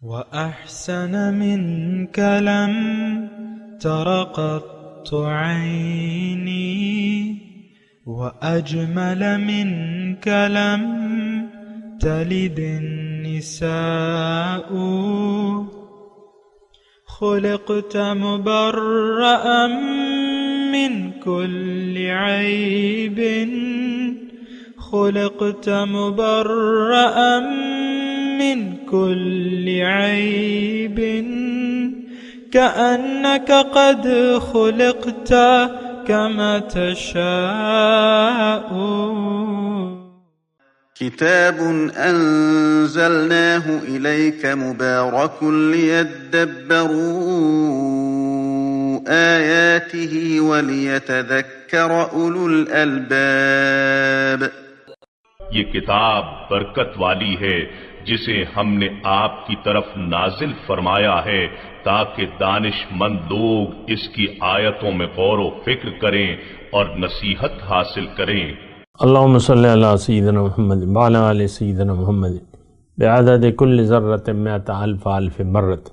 وأحسن منك لم تر قط عيني وأجمل منك لم تلد النساء خلقت مبرأ من كل عيب خلقت مبرأ من كل عيب كأنك قد خلقت كما تشاء. كتاب أنزلناه إليك مبارك ليدبروا آياته وليتذكر أولو الألباب. یہ کتاب برکت والی ہے جسے ہم نے آپ کی طرف نازل فرمایا ہے تاکہ دانش مند لوگ اس کی آیتوں میں غور و فکر کریں اور نصیحت حاصل کریں. اللہم صلی علی سیدنا محمد وعلی آل سیدنا محمد بعدد کل ذرۃ مئۃ الف الف مرۃ.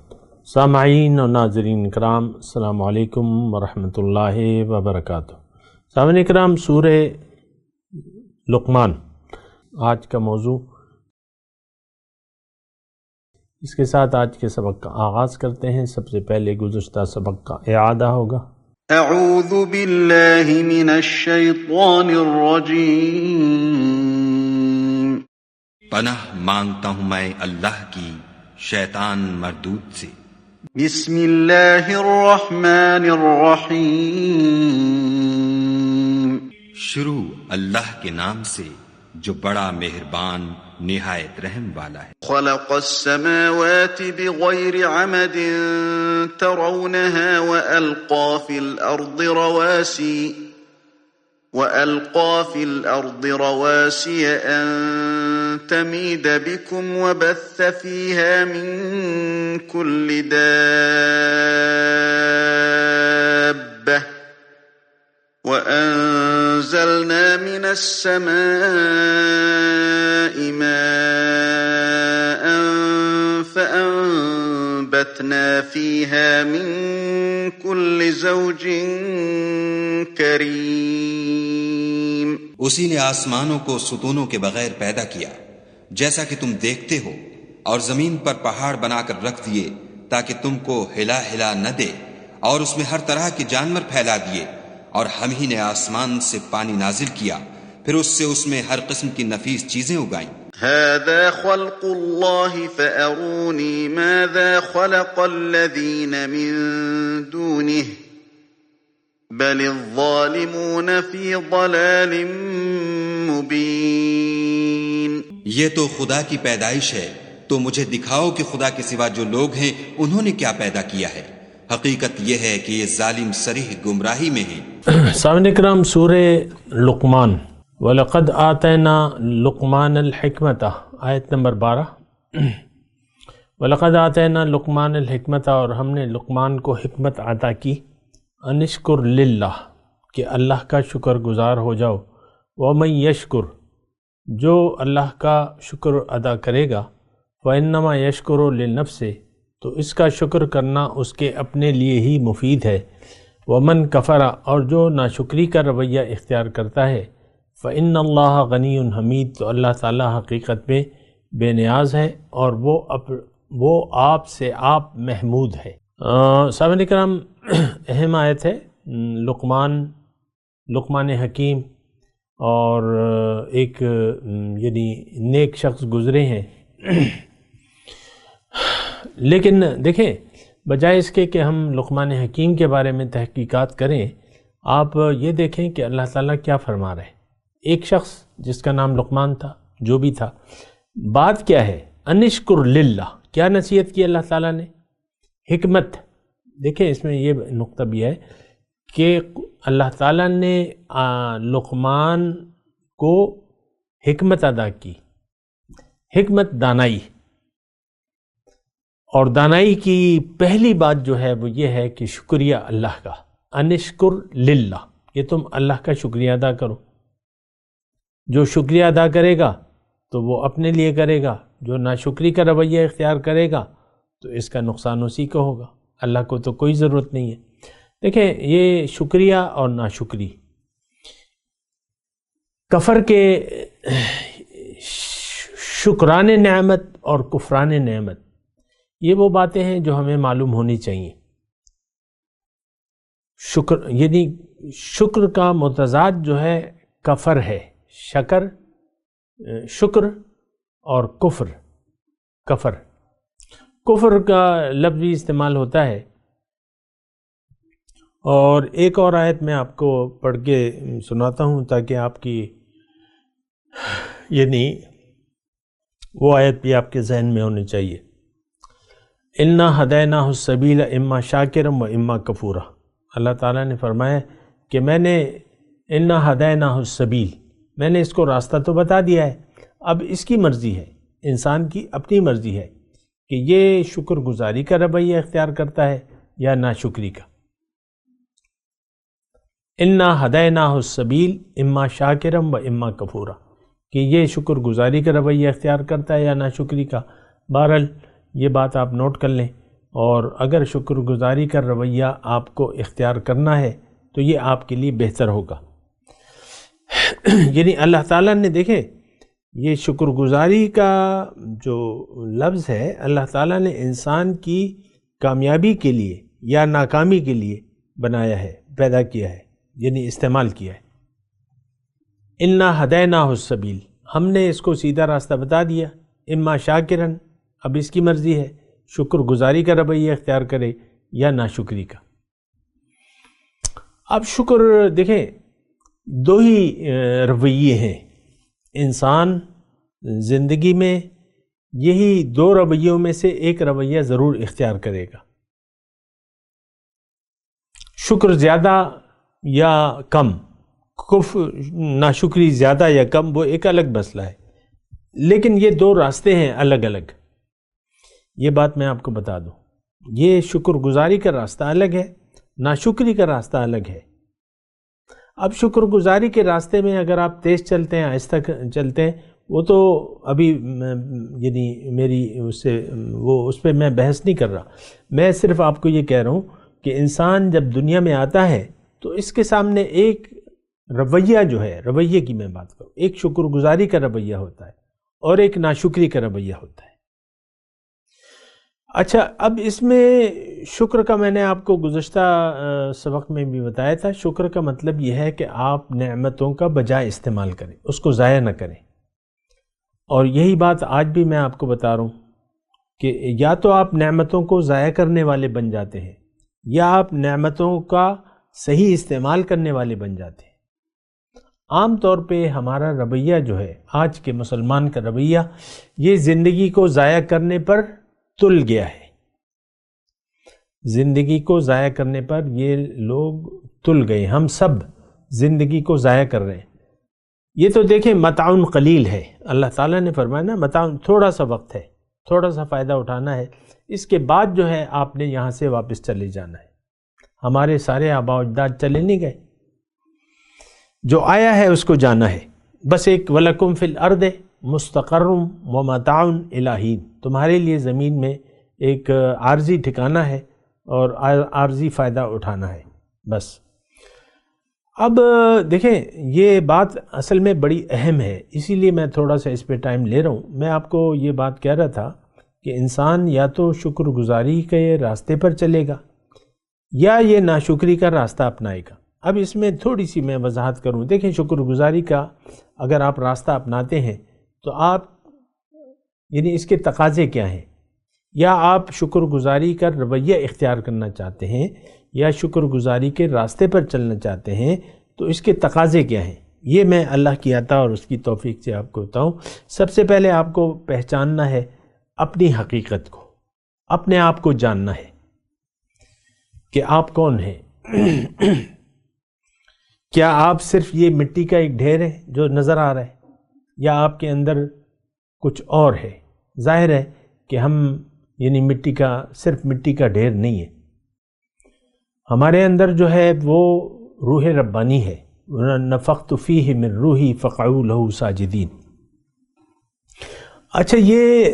سامعین و ناظرین کرام، السلام علیکم ورحمۃ اللہ وبرکاتہ. سامعین کرام، سورہ لقمان آج کا موضوع. اس کے ساتھ آج کے سبق کا آغاز کرتے ہیں. سب سے پہلے گزشتہ سبق کا اعادہ ہوگا. اعوذ باللہ من الشیطان الرجیم. پناہ مانگتا ہوں میں اللہ کی شیطان مردود سے. بسم اللہ الرحمن الرحیم. شروع اللہ کے نام سے جو بڑا مہربان نہایت رحم والا ہے. خلق السماوات بغیر عمد ترونها وألقى في الأرض رواسي أن تميد بكم وبث فيها من كل دابة وأنزلنا من السماء ماء فأنبتنا فيها من كل زوج کریم. اسی نے آسمانوں کو ستونوں کے بغیر پیدا کیا جیسا کہ تم دیکھتے ہو، اور زمین پر پہاڑ بنا کر رکھ دیے تاکہ تم کو ہلا ہلا نہ دے، اور اس میں ہر طرح کے جانور پھیلا دیے، اور ہم ہی نے آسمان سے پانی نازل کیا، پھر اس میں ہر قسم کی نفیس چیزیں اگائیں. هذا خلق الله فأروني ماذا خلق الذين من دونه بل الظالمون فی ضلال مبین. یہ تو خدا کی پیدائش ہے، تو مجھے دکھاؤ کہ خدا کے سوا جو لوگ ہیں انہوں نے کیا پیدا کیا ہے. حقیقت یہ ہے کہ یہ ظالم صریح گمراہی میں ہیں. سامعین کرام، سورہ لقمان. وَلَقَدْ آتَيْنَا لُقْمَانَ الْحِكْمَةَ آیت نمبر 12. وَلَقَدْ آتَيْنَا لُقْمَانَ الْحِكْمَةَ، اور ہم نے لقمان کو حکمت عطا کی. انشکر للہ، کہ اللہ کا شکر گزار ہو جاؤ. وَمَن یشکر، جو اللہ کا شکر ادا کرے گا، فَإِنَّمَا یشکر لِنَفْسِهِ، تو اس کا شکر کرنا اس کے اپنے لیے ہی مفید ہے. وَمَن کفر، اور جو ناشکری کا رویہ اختیار کرتا ہے، فَإِنَّ اللَّهَ غَنِيٌّ حَمِيدٌ، تو اللہ تعالیٰ حقیقت میں بے نیاز ہے اور وہ آپ سے آپ محمود ہے. سامعین کرام، اہم آیت ہے. لقمان حکیم اور ایک یعنی نیک شخص گزرے ہیں. لیکن دیکھیں، بجائے اس کے کہ ہم لقمان حکیم کے بارے میں تحقیقات کریں، آپ یہ دیکھیں کہ اللہ تعالیٰ کیا فرما رہے ہیں. ایک شخص جس کا نام لقمان تھا، جو بھی تھا، بات کیا ہے؟ انشکر للہ. کیا نصیحت کی اللہ تعالیٰ نے؟ حکمت. دیکھیں اس میں یہ نقطہ بھی ہے کہ اللہ تعالیٰ نے لقمان کو حکمت ادا کی. حکمت دانائی، اور دانائی کی پہلی بات جو ہے وہ یہ ہے کہ شکریہ اللہ کا. انشکر للہ، کہ تم اللہ کا شکریہ ادا کرو. جو شکریہ ادا کرے گا تو وہ اپنے لیے کرے گا، جو ناشکری کا رویہ اختیار کرے گا تو اس کا نقصان اسی کو ہوگا، اللہ کو تو کوئی ضرورت نہیں ہے۔ دیکھیں یہ شکریہ اور ناشکری، کفر کے شکران نعمت اور کفران نعمت، یہ وہ باتیں ہیں جو ہمیں معلوم ہونی چاہیے۔ شکر یعنی شکر کا متضاد جو ہے کفر ہے، شکر اور کفر کا لفظ بھی استعمال ہوتا ہے۔ اور ایک اور آیت میں آپ کو پڑھ کے سناتا ہوں تاکہ آپ کی یعنی وہ آیت بھی آپ کے ذہن میں ہونی چاہیے۔ اِنَّا هَدَيْنَاهُ السَّبِيلَ إِمَّا شَاكِرًا وَإِمَّا كَفُورًا، اللہ تعالیٰ نے فرمایا کہ میں نے اِنَّا هَدَيْنَاهُ السَّبِيلَ، میں نے اس کو راستہ تو بتا دیا ہے، اب اس کی مرضی ہے، انسان کی اپنی مرضی ہے کہ یہ شکر گزاری کا رویہ اختیار کرتا ہے یا ناشکری کا۔ اِنَّا هَدَيْنَاهُ السَّبِيلَ إِمَّا شَاكِرًا وَإِمَّا كَفُورًا، کہ یہ شکر گزاری کا رویہ اختیار کرتا ہے یا ناشکری کا۔ بہرحال یہ بات آپ نوٹ کر لیں، اور اگر شکر گزاری کا رویہ آپ کو اختیار کرنا ہے تو یہ آپ کے لیے بہتر ہوگا۔ یعنی اللہ تعالیٰ نے دیکھیں یہ شکر گزاری کا جو لفظ ہے اللہ تعالیٰ نے انسان کی کامیابی کے لیے یا ناکامی کے لیے بنایا ہے، پیدا کیا ہے، یعنی استعمال کیا ہے۔ اِنَّا هَدَيْنَاهُ السَّبِيلَ، ہم نے اس کو سیدھا راستہ بتا دیا، اما شاکرن، اب اس کی مرضی ہے شکر گزاری کا رویہ اختیار کرے یا ناشکری کا۔ اب شکر دیکھیں دو ہی رویے ہیں، انسان زندگی میں یہی دو رویوں میں سے ایک رویہ ضرور اختیار کرے گا۔ شکر زیادہ یا کم، ناشکری زیادہ یا کم، وہ ایک الگ مسئلہ ہے، لیکن یہ دو راستے ہیں الگ الگ۔ یہ بات میں آپ کو بتا دوں، یہ شکر گزاری کا راستہ الگ ہے، ناشکری کا راستہ الگ ہے۔ اب شکر گزاری کے راستے میں اگر آپ تیز چلتے ہیں، آہستہ چلتے ہیں، وہ تو ابھی یعنی میری اس پہ میں بحث نہیں کر رہا، میں صرف آپ کو یہ کہہ رہا ہوں کہ انسان جب دنیا میں آتا ہے تو اس کے سامنے ایک رویہ جو ہے، رویے کی میں بات کروں، ایک شکر گزاری کا رویہ ہوتا ہے اور ایک ناشکری کا رویہ ہوتا ہے۔ اچھا، اب اس میں شکر کا میں نے آپ کو گزشتہ سبق میں بھی بتایا تھا، شکر کا مطلب یہ ہے کہ آپ نعمتوں کا بجائے استعمال کریں، اس کو ضائع نہ کریں۔ اور یہی بات آج بھی میں آپ کو بتا رہا ہوں کہ یا تو آپ نعمتوں کو ضائع کرنے والے بن جاتے ہیں یا آپ نعمتوں کا صحیح استعمال کرنے والے بن جاتے ہیں۔ عام طور پہ ہمارا رویہ جو ہے، آج کے مسلمان کا رویہ، یہ زندگی کو ضائع کرنے پر تل گیا ہے۔ زندگی کو ضائع کرنے پر یہ لوگ تل گئے، ہم سب زندگی کو ضائع کر رہے ہیں۔ یہ تو دیکھیں متاع قلیل ہے، اللہ تعالیٰ نے فرمایا نا متاع، تھوڑا سا وقت ہے، تھوڑا سا فائدہ اٹھانا ہے، اس کے بعد جو ہے آپ نے یہاں سے واپس چلے جانا ہے۔ ہمارے سارے آباء و اجداد چلے نہیں گئے، جو آیا ہے اس کو جانا ہے۔ بس ایک وَلَكُمْ فِي الْأَرْضِ مُسْتَقَرٌّ وَمَتَاعٌ إِلَىٰ حِینٍ، تمہارے لیے زمین میں ایک عارضی ٹھکانہ ہے اور عارضی فائدہ اٹھانا ہے، بس۔ اب دیکھیں یہ بات اصل میں بڑی اہم ہے، اسی لیے میں تھوڑا سا اس پہ ٹائم لے رہا ہوں۔ میں آپ کو یہ بات کہہ رہا تھا کہ انسان یا تو شکر گزاری کے راستے پر چلے گا یا یہ ناشکری کا راستہ اپنائے گا۔ اب اس میں تھوڑی سی میں وضاحت کروں۔ دیکھیں شکر گزاری کا اگر آپ راستہ اپناتے ہیں تو آپ یعنی اس کے تقاضے کیا ہیں، یا آپ شکر گزاری کا رویہ اختیار کرنا چاہتے ہیں یا شکر گزاری کے راستے پر چلنا چاہتے ہیں، تو اس کے تقاضے کیا ہیں، یہ میں اللہ کی عطا اور اس کی توفیق سے آپ کو بتاؤں۔ سب سے پہلے آپ کو پہچاننا ہے اپنی حقیقت کو، اپنے آپ کو جاننا ہے کہ آپ کون ہیں۔ کیا آپ صرف یہ مٹی کا ایک ڈھیر ہے جو نظر آ رہا ہے، یا آپ کے اندر کچھ اور ہے؟ ظاہر ہے کہ ہم یعنی صرف مٹی کا ڈھیر نہیں ہے، ہمارے اندر جو ہے وہ روح ربانی ہے۔ نفخت فیہ من روحی فقعوا لہ ساجدین۔ اچھا، یہ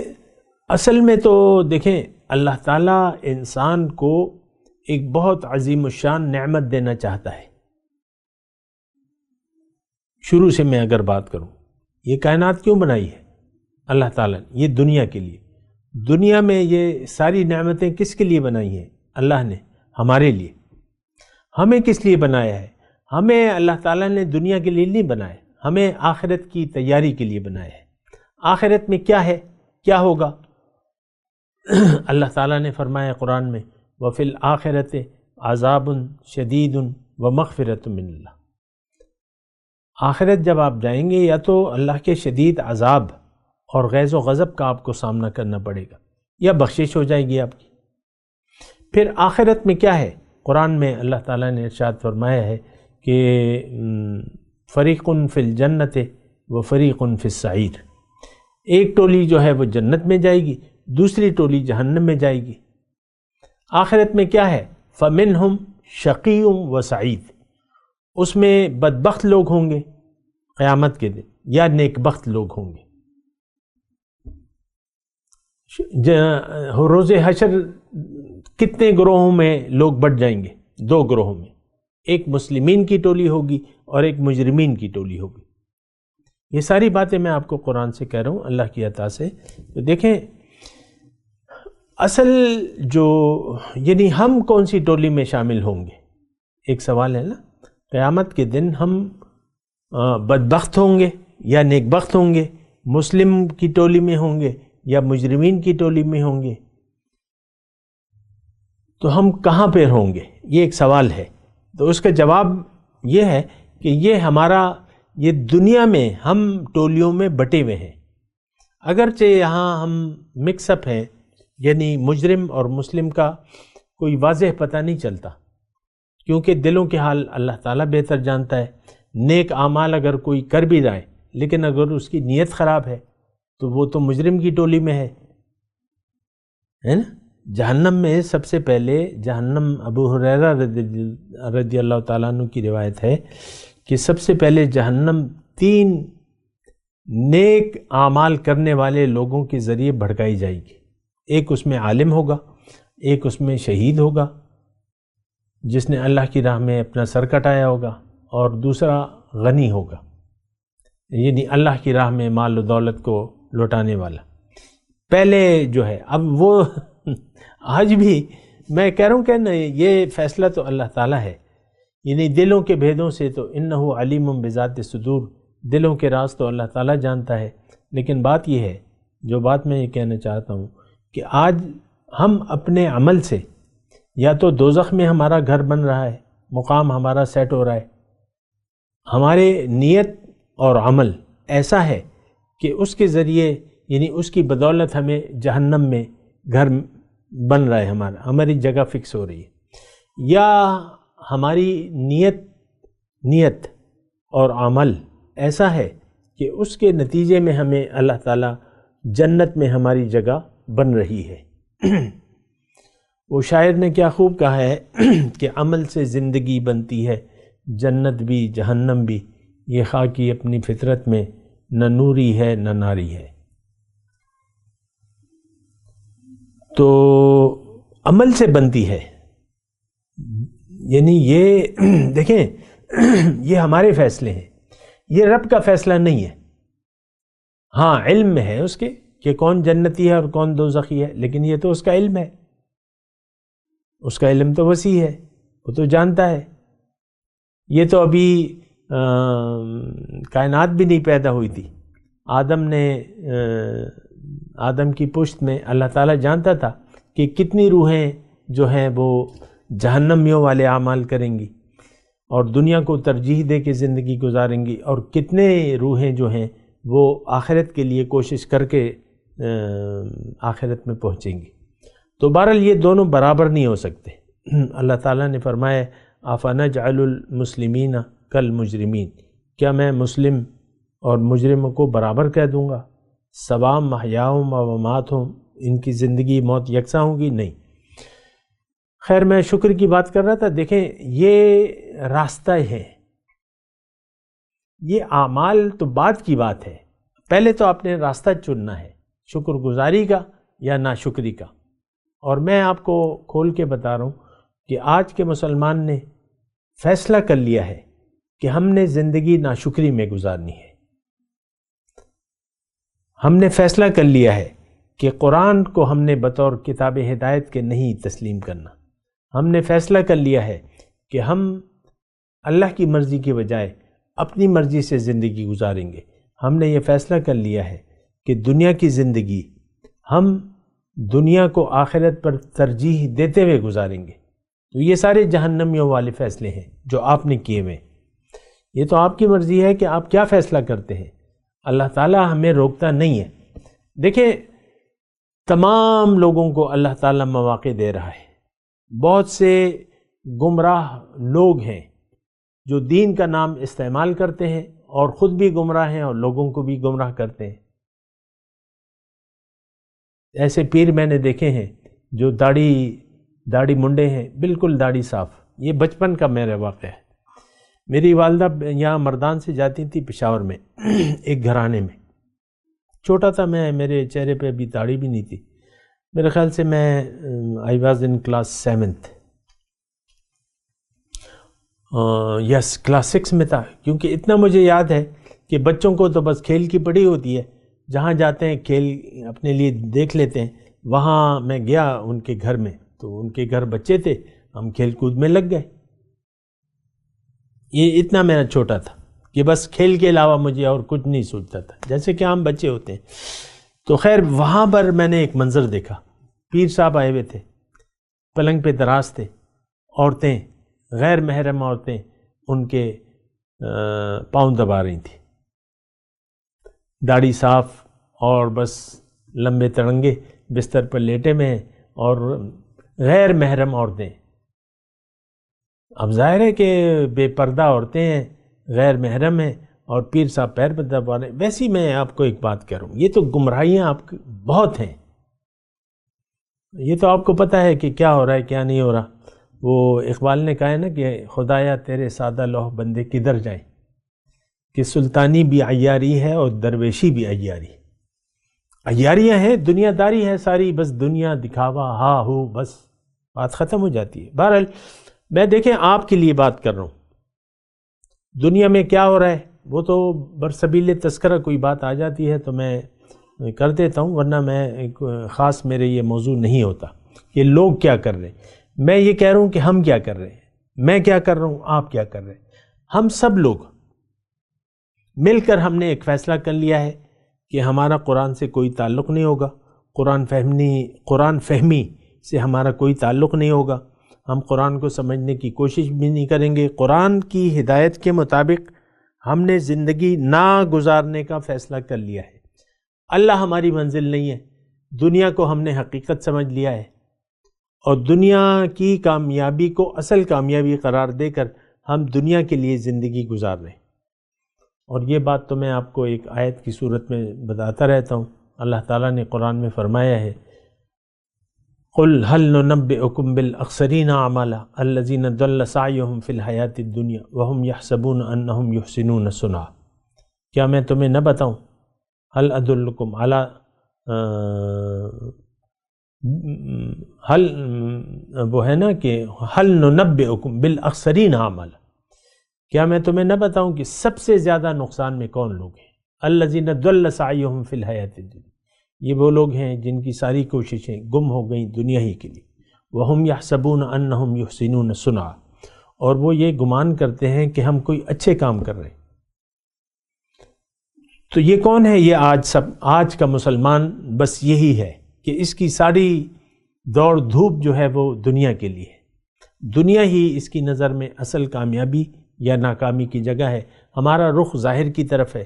اصل میں تو دیکھیں اللہ تعالیٰ انسان کو ایک بہت عظیم الشان نعمت دینا چاہتا ہے. شروع سے میں اگر بات کروں، یہ کائنات کیوں بنائی ہے اللہ تعالیٰ نے؟ یہ دنیا کے لیے. دنیا میں یہ ساری نعمتیں کس کے لیے بنائی ہیں؟ اللہ نے ہمارے لیے. ہمیں کس لیے بنایا ہے؟ ہمیں اللہ تعالیٰ نے دنیا کے لیے نہیں بنایا، ہمیں آخرت کی تیاری کے لیے بنایا ہے. آخرت میں کیا ہے، کیا ہوگا؟ اللہ تعالیٰ نے فرمایا قرآن میں وَفِي الْآخِرَةِ عَذَابٌ شَدِيدٌ وَمَغْفِرَةٌ مِّنَ اللَّهِ. آخرت جب آپ جائیں گے یا تو اللہ کے شدید عذاب اور غیظ و غضب کا آپ کو سامنا کرنا پڑے گا، یا بخشش ہو جائے گی آپ کی. پھر آخرت میں کیا ہے؟ قرآن میں اللہ تعالیٰ نے ارشاد فرمایا ہے کہ فریقٌ فی الجنت و فریقٌ فی السعیر. ایک ٹولی جو ہے وہ جنت میں جائے گی، دوسری ٹولی جہنم میں جائے گی. آخرت میں کیا ہے؟ فمنہم شقی و سعید. اس میں بدبخت لوگ ہوں گے قیامت کے دن، یا نیک بخت لوگ ہوں گے. روز حشر کتنے گروہوں میں لوگ بٹ جائیں گے؟ 2 گروہوں میں. ایک مسلمین کی ٹولی ہوگی اور ایک مجرمین کی ٹولی ہوگی. یہ ساری باتیں میں آپ کو قرآن سے کہہ رہا ہوں اللہ کی عطا سے. تو دیکھیں اصل جو یعنی ہم کون سی ٹولی میں شامل ہوں گے، ایک سوال ہے نا. قیامت کے دن ہم بدبخت ہوں گے یا نیک بخت ہوں گے، مسلم کی ٹولی میں ہوں گے یا مجرمین کی ٹولی میں ہوں گے؟ تو ہم کہاں پہ ہوں گے، یہ ایک سوال ہے. تو اس کا جواب یہ ہے کہ یہ دنیا میں ہم ٹولیوں میں بٹے ہوئے ہیں. اگرچہ یہاں ہم مکس اپ ہیں، یعنی مجرم اور مسلم کا کوئی واضح پتہ نہیں چلتا، کیونکہ دلوں کے حال اللہ تعالیٰ بہتر جانتا ہے. نیک اعمال اگر کوئی کر بھی جائے لیکن اگر اس کی نیت خراب ہے تو وہ تو مجرم کی ٹولی میں ہے نا. جہنم میں سب سے پہلے جہنم، ابو ہریرہ رضی اللہ تعالیٰ عنہ کی روایت ہے کہ سب سے پہلے جہنم 3 نیک اعمال کرنے والے لوگوں کے ذریعے بھڑکائی جائے گی. ایک اس میں عالم ہوگا، ایک اس میں شہید ہوگا جس نے اللہ کی راہ میں اپنا سر کٹایا ہوگا، اور دوسرا غنی ہوگا، یعنی اللہ کی راہ میں مال و دولت کو لوٹانے والا. پہلے جو ہے، اب وہ آج بھی میں کہہ رہا ہوں کہ یہ فیصلہ تو اللہ تعالیٰ ہے، یعنی دلوں کے بھیدوں سے تو انہ علیم بذات الصدور، دلوں کے راز تو اللہ تعالیٰ جانتا ہے. لیکن بات یہ ہے، جو بات میں یہ کہنا چاہتا ہوں کہ آج ہم اپنے عمل سے یا تو دوزخ میں ہمارا گھر بن رہا ہے، مقام ہمارا سیٹ ہو رہا ہے. ہمارے نیت اور عمل ایسا ہے کہ اس کے ذریعے یعنی اس کی بدولت ہمیں جہنم میں گھر بن رہا ہے، ہماری جگہ فکس ہو رہی ہے. یا ہماری نیت اور عمل ایسا ہے کہ اس کے نتیجے میں ہمیں اللہ تعالیٰ جنت میں ہماری جگہ بن رہی ہے. وہ شاعر نے کیا خوب کہا ہے کہ عمل سے زندگی بنتی ہے، جنت بھی جہنم بھی، یہ خاکی اپنی فطرت میں نہ نوری ہے نہ ناری ہے. تو عمل سے بنتی ہے، یعنی یہ دیکھیں یہ ہمارے فیصلے ہیں، یہ رب کا فیصلہ نہیں ہے. ہاں علم میں ہے اس کے کہ کون جنتی ہے اور کون دوزخی ہے، لیکن یہ تو اس کا علم ہے، اس کا علم تو وسیع ہے، وہ تو جانتا ہے. یہ تو ابھی کائنات بھی نہیں پیدا ہوئی تھی. آدم کی پشت میں اللہ تعالیٰ جانتا تھا کہ کتنی روحیں جو ہیں وہ جہنمیوں والے اعمال کریں گی اور دنیا کو ترجیح دے کے زندگی گزاریں گی، اور کتنے روحیں جو ہیں وہ آخرت کے لیے کوشش کر کے آخرت میں پہنچیں گی. تو بہرحال یہ دونوں برابر نہیں ہو سکتے. اللہ تعالیٰ نے فرمایا افنجعل المسلمین کالمجرمین، کیا میں مسلم اور مجرموں کو برابر کہہ دوں گا؟ سواء محیاہم و مماتہم، ان کی زندگی موت یکساں ہوگی؟ نہیں. خیر میں شکر کی بات کر رہا تھا. دیکھیں یہ راستہ ہے، یہ اعمال تو بعد کی بات ہے، پہلے تو آپ نے راستہ چننا ہے شکر گزاری کا یا ناشکری کا۔ اور میں آپ کو کھول کے بتا رہا ہوں کہ آج کے مسلمان نے فیصلہ کر لیا ہے کہ ہم نے زندگی ناشکری میں گزارنی ہے۔ ہم نے فیصلہ کر لیا ہے کہ قرآن کو ہم نے بطور کتاب ہدایت کے نہیں تسلیم کرنا۔ ہم نے فیصلہ کر لیا ہے کہ ہم اللہ کی مرضی کے بجائے اپنی مرضی سے زندگی گزاریں گے۔ ہم نے یہ فیصلہ کر لیا ہے کہ دنیا کی زندگی ہم دنیا کو آخرت پر ترجیح دیتے ہوئے گزاریں گے۔ تو یہ سارے جہنمیوں والے فیصلے ہیں جو آپ نے کیے ہوئے۔ یہ تو آپ کی مرضی ہے کہ آپ کیا فیصلہ کرتے ہیں، اللہ تعالیٰ ہمیں روکتا نہیں ہے۔ دیکھیں، تمام لوگوں کو اللہ تعالیٰ مواقع دے رہا ہے۔ بہت سے گمراہ لوگ ہیں جو دین کا نام استعمال کرتے ہیں اور خود بھی گمراہ ہیں اور لوگوں کو بھی گمراہ کرتے ہیں۔ ایسے پیر میں نے دیکھے ہیں جو داڑھی منڈے ہیں، بالکل داڑھی صاف۔ یہ بچپن کا میرا واقعہ ہے۔ میری والدہ یہاں مردان سے جاتی تھی پشاور میں ایک گھرانے میں۔ چھوٹا تھا میں، میرے چہرے پہ ابھی داڑھی بھی نہیں تھی۔ میرے خیال سے میں I was in class 7 yes class 6 میں تھا، کیونکہ اتنا مجھے یاد ہے کہ بچوں کو تو بس کھیل کی پڑی ہوتی ہے، جہاں جاتے ہیں کھیل اپنے لیے دیکھ لیتے ہیں۔ وہاں میں گیا ان کے گھر میں، تو ان کے گھر بچے تھے، ہم کھیل کود میں لگ گئے۔ یہ اتنا میرا چھوٹا تھا کہ بس کھیل کے علاوہ مجھے اور کچھ نہیں سوچتا تھا، جیسے کہ عام بچے ہوتے ہیں۔ تو خیر وہاں پر میں نے ایک منظر دیکھا، پیر صاحب آئے ہوئے تھے، پلنگ پہ دراز تھے، عورتیں غیر محرم عورتیں ان کے پاؤں دبا رہی تھیں، داڑھی صاف اور بس لمبے تڑنگے بستر پر لیٹے میں ہیں، اور غیر محرم عورتیں۔ اب ظاہر ہے کہ بے پردہ عورتیں ہیں، غیر محرم ہیں، اور پیر صاحب پیر پر دبا رہے ہیں۔ ویسی میں آپ کو ایک بات کہہ رہا ہوں، یہ تو گمراہیاں آپ بہت ہیں۔ یہ تو آپ کو پتہ ہے کہ کیا ہو رہا ہے کیا نہیں ہو رہا۔ وہ اقبال نے کہا ہے نا کہ خدایا تیرے سادہ لوح بندے کدھر جائیں، کہ سلطانی بھی عیاری ہے اور درویشی بھی عیاری۔ عیاریاں ہیں، دنیا داری ہے ساری، بس دنیا دکھاوا ہا ہو، بس بات ختم ہو جاتی ہے۔ بہرحال میں دیکھیں آپ کے لیے بات کر رہا ہوں، دنیا میں کیا ہو رہا ہے وہ تو برسبیل تذکرہ کوئی بات آ جاتی ہے تو میں کر دیتا ہوں، ورنہ میں خاص میرے یہ موضوع نہیں ہوتا کہ لوگ کیا کر رہے ہیں۔ میں یہ کہہ رہا ہوں کہ ہم کیا کر رہے ہیں، میں کیا کر رہا ہوں، آپ کیا کر رہے ہیں۔ ہم سب لوگ مل کر ہم نے ایک فیصلہ کر لیا ہے کہ ہمارا قرآن سے کوئی تعلق نہیں ہوگا، قرآن فہمی سے ہمارا کوئی تعلق نہیں ہوگا، ہم قرآن کو سمجھنے کی کوشش بھی نہیں کریں گے۔ قرآن کی ہدایت کے مطابق ہم نے زندگی نہ گزارنے کا فیصلہ کر لیا ہے۔ اللہ ہماری منزل نہیں ہے، دنیا کو ہم نے حقیقت سمجھ لیا ہے، اور دنیا کی کامیابی کو اصل کامیابی قرار دے کر ہم دنیا کے لیے زندگی گزار رہے ہیں۔ اور یہ بات تو میں آپ کو ایک آیت کی صورت میں بتاتا رہتا ہوں۔ اللہ تعالیٰ نے قرآن میں فرمایا ہے، قُلْ هَلْ نُنَبِّئُكُمْ بِالْأَخْسَرِينَ أَعْمَالًا الَّذِينَ ضَلَّ سَعْيُهُمْ فِي الْحَيَاةِ الدُّنْيَا وَهُمْ يَحْسَبُونَ أَنَّهُمْ يُحْسِنُونَ صُنْعًا۔ کیا میں تمہیں نہ بتاؤں، هل أدلكم على وہ ہے نا کہ هل نُنَبِّئُكُمْ بِالْأَخْسَرِينَ أَعْمَالًا، کیا میں تمہیں نہ بتاؤں کہ سب سے زیادہ نقصان میں کون لوگ ہیں؟ الَّذِينَ ضَلَّ سَعْيُهُمْ فِي الْحَيَاةِ الدُّنْيَا، یہ وہ لوگ ہیں جن کی ساری کوششیں گم ہو گئیں دنیا ہی کے لیے۔ وَهُمْ يَحْسَبُونَ أَنَّهُمْ يُحْسِنُونَ صُنْعًا، اور وہ یہ گمان کرتے ہیں کہ ہم کوئی اچھے کام کر رہے ہیں۔ تو یہ کون ہے؟ یہ آج کا مسلمان بس یہی ہے کہ اس کی ساری دوڑ دھوپ جو ہے وہ دنیا کے لیے ہے، دنیا ہی اس کی نظر میں اصل کامیابی یا ناکامی کی جگہ ہے، ہمارا رخ ظاہر کی طرف ہے۔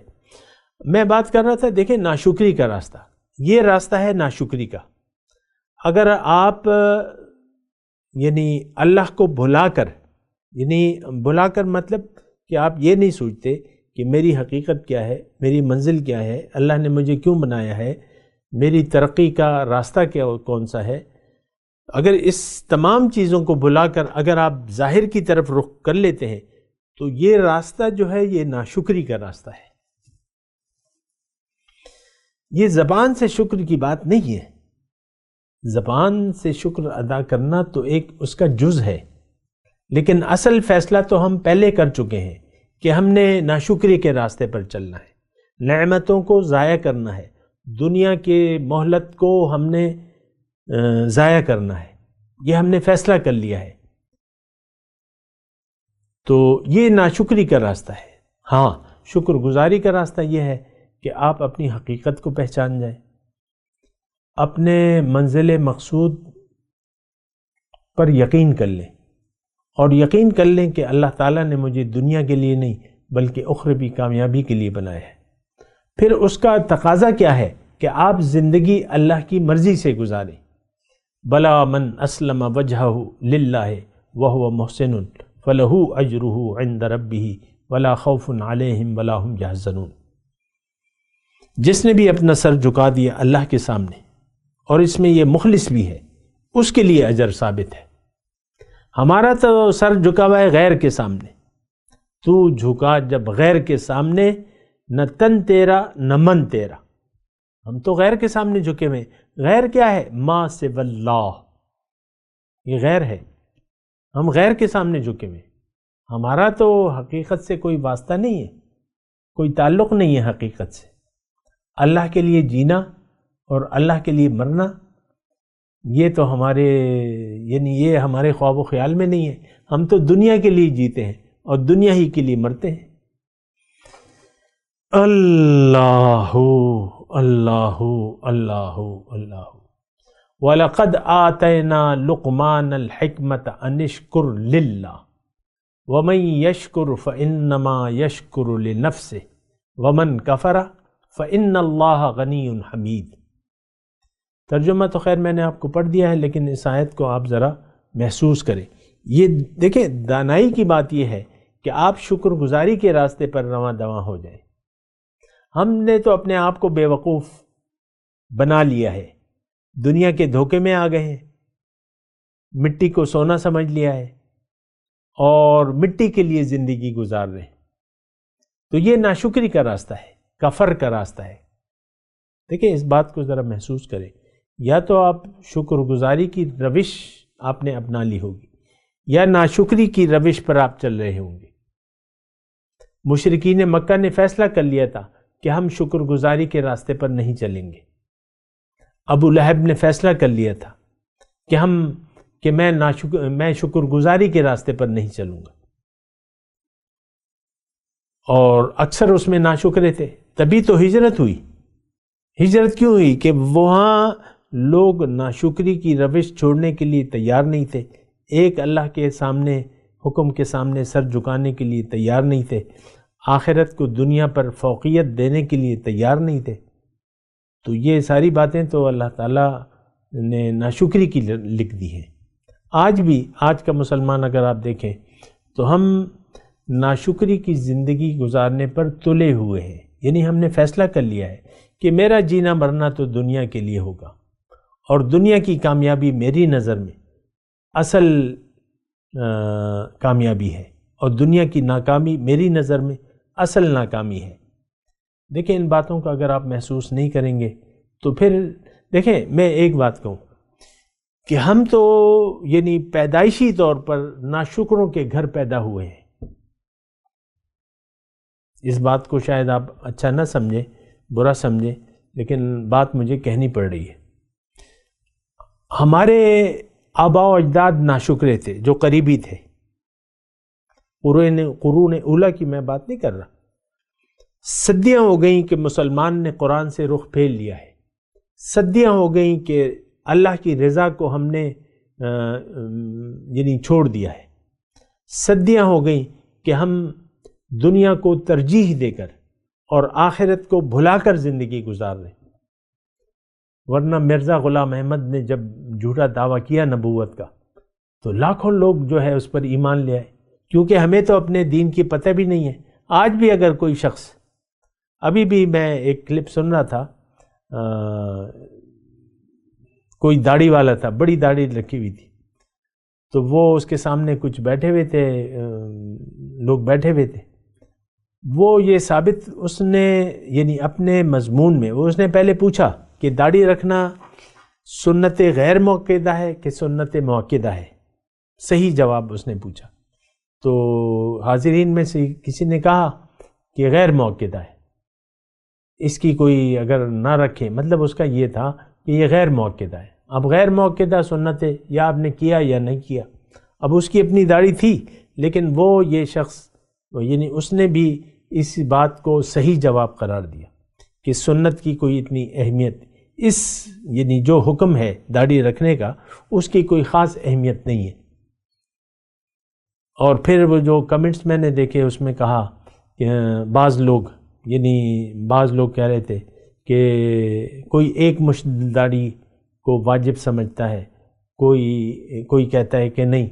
میں بات کر رہا تھا، دیکھیں ناشکری کا راستہ، یہ راستہ ہے ناشکری کا۔ اگر آپ یعنی اللہ کو بھلا کر مطلب کہ آپ یہ نہیں سوچتے کہ میری حقیقت کیا ہے، میری منزل کیا ہے، اللہ نے مجھے کیوں بنایا ہے، میری ترقی کا راستہ کون سا ہے۔ اگر اس تمام چیزوں کو بھلا کر اگر آپ ظاہر کی طرف رخ کر لیتے ہیں تو یہ راستہ جو ہے یہ ناشکری کا راستہ ہے۔ یہ زبان سے شکر کی بات نہیں ہے، زبان سے شکر ادا کرنا تو ایک اس کا جز ہے، لیکن اصل فیصلہ تو ہم پہلے کر چکے ہیں کہ ہم نے ناشکری کے راستے پر چلنا ہے، نعمتوں کو ضائع کرنا ہے، دنیا کے مہلت کو ہم نے ضائع کرنا ہے، یہ ہم نے فیصلہ کر لیا ہے۔ تو یہ ناشکری کا راستہ ہے۔ ہاں، شکر گزاری کا راستہ یہ ہے کہ آپ اپنی حقیقت کو پہچان جائیں، اپنے منزل مقصود پر یقین کر لیں، اور یقین کر لیں کہ اللہ تعالیٰ نے مجھے دنیا کے لیے نہیں بلکہ اخروی کامیابی کے لیے بنایا ہے۔ پھر اس کا تقاضا کیا ہے کہ آپ زندگی اللہ کی مرضی سے گزاریں۔ بلا من اسلم وجہہ للہ وہو محسن فلہ اجرہ عند ربہ ولا خوف علیہم ولا ہم یحزنون۔ جس نے بھی اپنا سر جھکا دیا اللہ کے سامنے اور اس میں یہ مخلص بھی ہے، اس کے لیے اجر ثابت ہے۔ ہمارا تو سر جھکا ہوا ہے غیر کے سامنے، تو جھکا جب غیر کے سامنے، نہ تن تیرا نہ من تیرا، ہم تو غیر کے سامنے جھکے ہوئے۔ غیر کیا ہے؟ ما سوی اللہ، یہ غیر ہے، ہم غیر کے سامنے جھکے ہوئے۔ ہمارا تو حقیقت سے کوئی واسطہ نہیں ہے، کوئی تعلق نہیں ہے حقیقت سے۔ اللہ کے لیے جینا اور اللہ کے لیے مرنا، یہ تو ہمارے یہ ہمارے خواب و خیال میں نہیں ہے۔ ہم تو دنیا کے لیے جیتے ہیں اور دنیا ہی کے لیے مرتے ہیں۔ اللہ اللہ اللہ اللہ۔ وَلَقَدْ آتَيْنَا لُقْمَانَ الْحِكْمَةَ أَنِ اشْكُرْ لِلَّهِ وَمَنْ يَشْكُرْ فَإِنَّمَا يَشْكُرُ لِنَفْسِهِ وَمَنْ كَفَرَ فَإِنَّ اللَّهَ غَنِيٌّ حَمِيدٌ۔ ترجمہ تو خیر میں نے آپ کو پڑھ دیا ہے، لیکن اس آیت کو آپ ذرا محسوس کریں۔ یہ دیکھیں، دانائی کی بات یہ ہے کہ آپ شکر گزاری کے راستے پر رواں دواں ہو جائیں۔ ہم نے تو اپنے آپ کو بے وقوف بنا لیا ہے، دنیا کے دھوکے میں آ گئے ہیں، مٹی کو سونا سمجھ لیا ہے اور مٹی کے لیے زندگی گزار رہے ہیں۔ تو یہ ناشکری کا راستہ ہے، کفر کا راستہ ہے۔ دیکھیں، اس بات کو ذرا محسوس کریں۔ یا تو آپ شکر گزاری کی روش آپ نے اپنا لی ہوگی، یا ناشکری کی روش پر آپ چل رہے ہوں گے۔ مشرکین مکہ نے فیصلہ کر لیا تھا کہ ہم شکر گزاری کے راستے پر نہیں چلیں گے۔ ابو لہب نے فیصلہ کر لیا تھا کہ میں شکر گزاری کے راستے پر نہیں چلوں گا، اور اکثر اس میں ناشکرے تھے۔ تبھی تو ہجرت ہوئی۔ ہجرت کیوں ہوئی؟ کہ وہاں لوگ ناشکری کی روش چھوڑنے کے لیے تیار نہیں تھے، ایک اللہ کے سامنے، حکم کے سامنے سر جھکانے کے لیے تیار نہیں تھے، آخرت کو دنیا پر فوقیت دینے کے لیے تیار نہیں تھے۔ تو یہ ساری باتیں تو اللہ تعالیٰ نے ناشکری کی لکھ دی ہیں۔ آج بھی، آج کا مسلمان اگر آپ دیکھیں تو ہم ناشکری کی زندگی گزارنے پر تلے ہوئے ہیں۔ یعنی ہم نے فیصلہ کر لیا ہے کہ میرا جینا مرنا تو دنیا کے لیے ہوگا، اور دنیا کی کامیابی میری نظر میں اصل کامیابی ہے، اور دنیا کی ناکامی میری نظر میں اصل ناکامی ہے۔ دیکھیں، ان باتوں کا اگر آپ محسوس نہیں کریں گے تو پھر دیکھیں، میں ایک بات کہوں کہ ہم تو یعنی پیدائشی طور پر ناشکروں کے گھر پیدا ہوئے ہیں۔ اس بات کو شاید آپ اچھا نہ سمجھیں، برا سمجھیں، لیکن بات مجھے کہنی پڑ رہی ہے۔ ہمارے آباء و اجداد ناشکرے تھے جو قریبی تھے۔ قرون اولیٰ کی میں بات نہیں کر رہا۔ صدیاں ہو گئیں کہ مسلمان نے قرآن سے رخ پھیر لیا ہے، صدیاں ہو گئیں کہ اللہ کی رضا کو ہم نے یعنی چھوڑ دیا ہے، صدیاں ہو گئیں کہ ہم دنیا کو ترجیح دے کر اور آخرت کو بھلا کر زندگی گزار رہے ہیں۔ ورنہ مرزا غلام احمد نے جب جھوٹا دعویٰ کیا نبوت کا تو لاکھوں لوگ جو ہے اس پر ایمان لے آئے، کیونکہ ہمیں تو اپنے دین کی پتہ بھی نہیں ہے۔ آج بھی اگر کوئی شخص، ابھی بھی میں ایک کلپ سن رہا تھا، کوئی داڑھی والا تھا، بڑی داڑھی رکھی ہوئی تھی، تو وہ اس کے سامنے کچھ بیٹھے ہوئے تھے، لوگ بیٹھے ہوئے تھے۔ وہ یہ ثابت اس نے یعنی اپنے مضمون میں، وہ اس نے پہلے پوچھا کہ داڑھی رکھنا سنت غیر موقدہ ہے کہ سنت موقدہ ہے؟ صحیح جواب اس نے پوچھا. تو حاضرین میں سے کسی نے کہا کہ غیر موقدہ ہے، اس کی کوئی اگر نہ رکھے، مطلب اس کا یہ تھا کہ یہ غیر موقدہ ہے. اب غیر موقدہ سنت ہے، یا آپ نے کیا یا نہیں کیا. اب اس کی اپنی داڑھی تھی، لیکن وہ یہ شخص یعنی اس نے بھی اس بات کو صحیح جواب قرار دیا کہ سنت کی کوئی اتنی اہمیت، اس یعنی جو حکم ہے داڑھی رکھنے کا، اس کی کوئی خاص اہمیت نہیں ہے. اور پھر وہ جو کمنٹس میں نے دیکھے اس میں کہا کہ بعض لوگ کہہ رہے تھے کہ کوئی ایک مشت داڑھی کو واجب سمجھتا ہے، کوئی کہتا ہے کہ نہیں،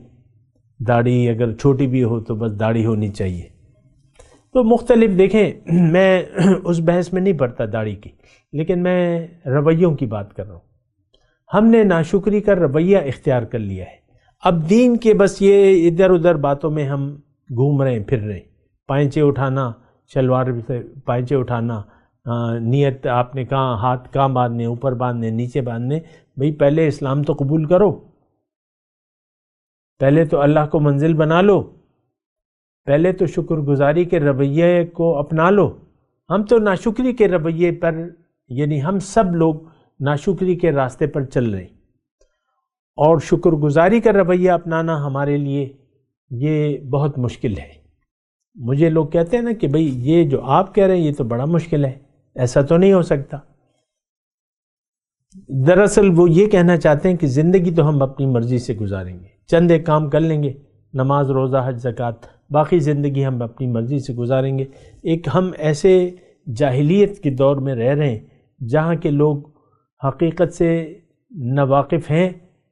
داڑھی اگر چھوٹی بھی ہو تو بس داڑھی ہونی چاہیے. تو مختلف دیکھیں، میں اس بحث میں نہیں پڑتا داڑھی کی، لیکن میں رویوں کی بات کر رہا ہوں. ہم نے ناشکری کا رویہ اختیار کر لیا ہے. اب دین کے بس یہ ادھر ادھر باتوں میں ہم گھوم رہے ہیں، پھر رہے ہیں. پائنچے اٹھانا، شلوار سے پائنچے اٹھانا، نیت آپ نے کہا ہاتھ کہاں باندھنے، اوپر باندھنے، نیچے باندھنے. بھئی پہلے اسلام تو قبول کرو، پہلے تو اللہ کو منزل بنا لو، پہلے تو شکر گزاری کے رویے کو اپنا لو. ہم تو ناشکری کے رویے پر، یعنی ہم سب لوگ ناشکری کے راستے پر چل رہے ہیں، اور شکر گزاری کا رویہ اپنانا ہمارے لیے یہ بہت مشکل ہے. مجھے لوگ کہتے ہیں نا کہ بھئی یہ جو آپ کہہ رہے ہیں یہ تو بڑا مشکل ہے، ایسا تو نہیں ہو سکتا. دراصل وہ یہ کہنا چاہتے ہیں کہ زندگی تو ہم اپنی مرضی سے گزاریں گے، چند ایک کام کر لیں گے، نماز، روزہ، حج، زکوٰۃ، باقی زندگی ہم اپنی مرضی سے گزاریں گے. ایک ہم ایسے جاہلیت کے دور میں رہ رہے ہیں جہاں کے لوگ حقیقت سے نہ واقف ہیں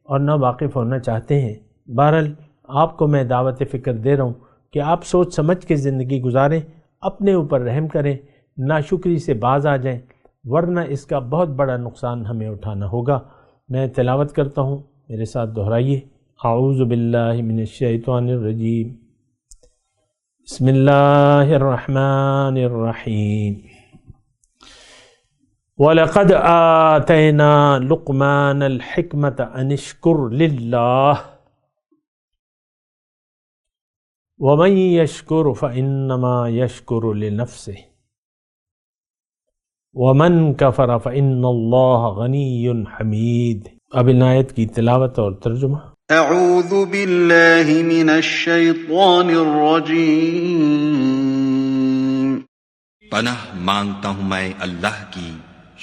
اور نہ واقف ہونا چاہتے ہیں. بہرحال آپ کو میں دعوت فکر دے رہا ہوں کہ آپ سوچ سمجھ کے زندگی گزاریں، اپنے اوپر رحم کریں، ناشکری سے باز آ جائیں، ورنہ اس کا بہت بڑا نقصان ہمیں اٹھانا ہوگا. میں تلاوت کرتا ہوں، میرے ساتھ دہرائیے. اعوذ باللہ من الشیطان الرجیم، بسم اللہ الرحمن الرحیم. وَلَقَدْ آتَيْنَا لُقْمَانَ الْحِكْمَةَ أَنِ اشْكُرْ لِلَّهِ وَمَنْ يَشْكُرْ فَإِنَّمَا يَشْكُرُ لِنَفْسِهِ وَمَنْ كَفَرَ فَإِنَّ اللَّهَ غَنِيٌّ حَمِيدٌ. اب ان آیت کی تلاوت اور ترجمہ. اعوذ باللہ من الشیطان الرجیم. پناہ مانگتا ہوں میں اللہ کی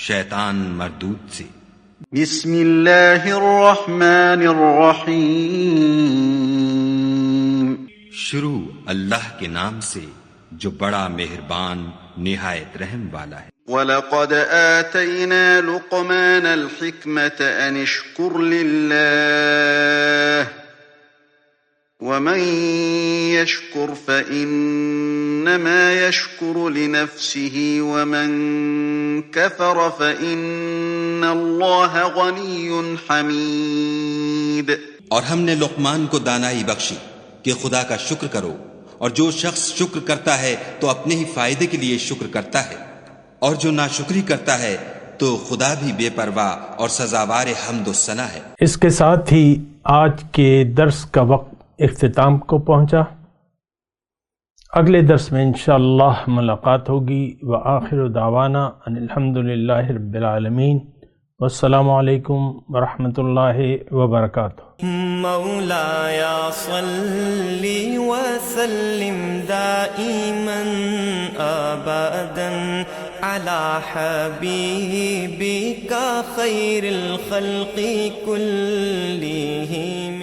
شیطان مردود سے. بسم اللہ الرحمن الرحیم. شروع اللہ کے نام سے جو بڑا مہربان نہایت رحم والا ہے. وَلَقَدْ آتَيْنَا لُقْمَانَ الْحِكْمَةَ أَنِ اشْكُرْ لِلَّهِ وَمَنْ يَشْكُرْ فَإِنَّمَا يَشْكُرُ لِنَفْسِهِ وَمَنْ كَفَرَ فَإِنَّ اللَّهَ غَنِيٌّ حَمِيدٌ. اور ہم نے لقمان کو دانائی بخشی کہ خدا کا شکر کرو، اور جو شخص شکر کرتا ہے تو اپنے ہی فائدے کے لیے شکر کرتا ہے، اور جو ناشکری کرتا ہے تو خدا بھی بے پرواہ اور سزاوار حمد و ثنا ہے. اس کے ساتھ ہی آج کے درس کا وقت اختتام کو پہنچا. اگلے درس میں انشاءاللہ ملاقات ہوگی. وآخر دعوانا ان الحمدللہ رب العالمین. والسلام علیکم ورحمۃ اللہ وبرکاتہ. مولایا صلی وسلم دائما ابدا على حبیبک خیر الخلق كلهم.